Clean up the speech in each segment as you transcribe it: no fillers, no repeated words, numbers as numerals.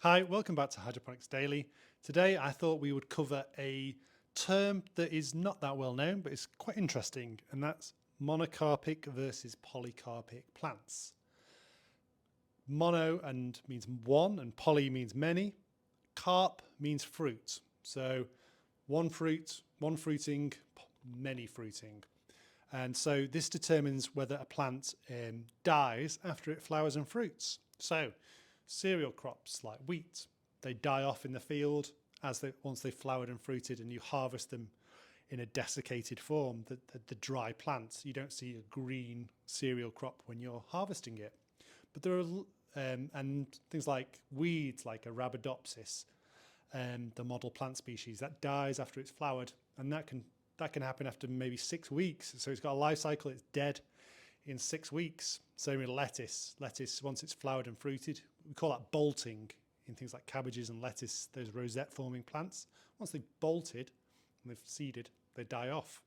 Hi, welcome back to Hydroponics Daily. Today I thought we would cover a term that is not that well known, but it's quite interesting, and that's monocarpic versus polycarpic plants. Mono and means one, and poly means many. Carp means fruit. So one fruit, one fruiting, many fruiting. And so this determines whether a plant dies after it flowers and fruits. So cereal crops like wheat, they die off in the field once they've flowered and fruited, and you harvest them in a desiccated form, the dry plants. You don't see a green cereal crop when you're harvesting it. But there are and things like weeds like Arabidopsis, the model plant species, that dies after it's flowered, and that can happen after maybe 6 weeks. So it's got a life cycle, it's dead in 6 weeks. Same with lettuce. Lettuce, once it's flowered and fruited, we call that bolting in things like cabbages and lettuce, those rosette forming plants. Once they've bolted and they've seeded, they die off.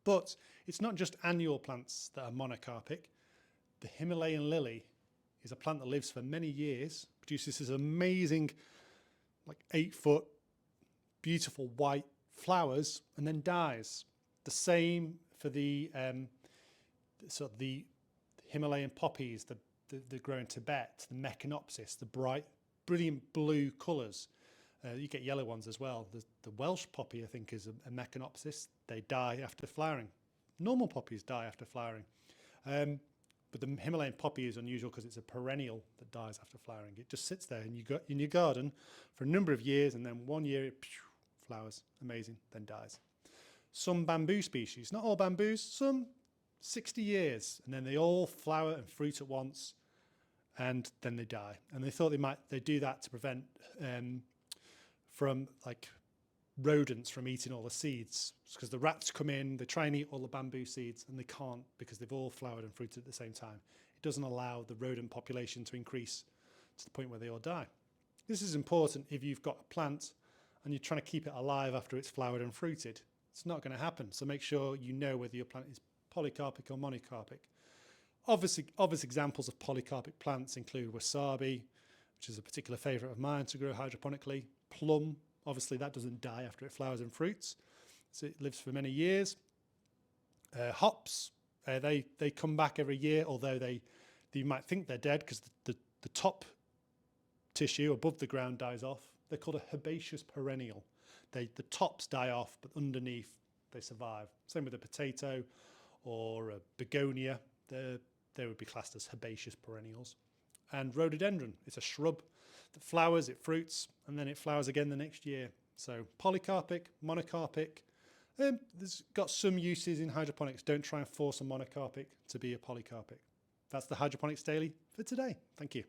But it's not just annual plants that are monocarpic. The Himalayan lily is a plant that lives for many years, produces this amazing, like 8-foot, beautiful white flowers, and then dies. The same for the Himalayan poppies, the grow in Tibet, the Mecanopsis, the bright, brilliant blue colours. You get yellow ones as well. The Welsh poppy, I think, is a Mecanopsis. They die after flowering. Normal poppies die after flowering. But the Himalayan poppy is unusual because it's a perennial that dies after flowering. It just sits there in your garden for a number of years, and then one year it flowers, amazing, then dies. Some bamboo species, not all bamboos, some 60 years, and then they all flower and fruit at once, and then they die. And they thought they'd do that to prevent from like rodents from eating all the seeds, because the rats come in, they try and eat all the bamboo seeds, and they can't because they've all flowered and fruited at the same time. It doesn't allow the rodent population to increase to the point where they all die. This is important if you've got a plant and you're trying to keep it alive after it's flowered and fruited. It's not going to happen, so make sure you know whether your plant is polycarpic or monocarpic. Obvious examples of polycarpic plants include wasabi, which is a particular favourite of mine to grow hydroponically. Plum, obviously that doesn't die after it flowers and fruits, so it lives for many years. Hops, they come back every year, although you might think they're dead because the top tissue above the ground dies off. They're called a herbaceous perennial. The tops die off, but underneath they survive. Same with a potato or a begonia. They would be classed as herbaceous perennials. And rhododendron, it's a shrub that flowers, it fruits, and then it flowers again the next year. So polycarpic, monocarpic. There's got some uses in hydroponics. Don't try and force a monocarpic to be a polycarpic. That's the Hydroponics Daily for today. Thank you.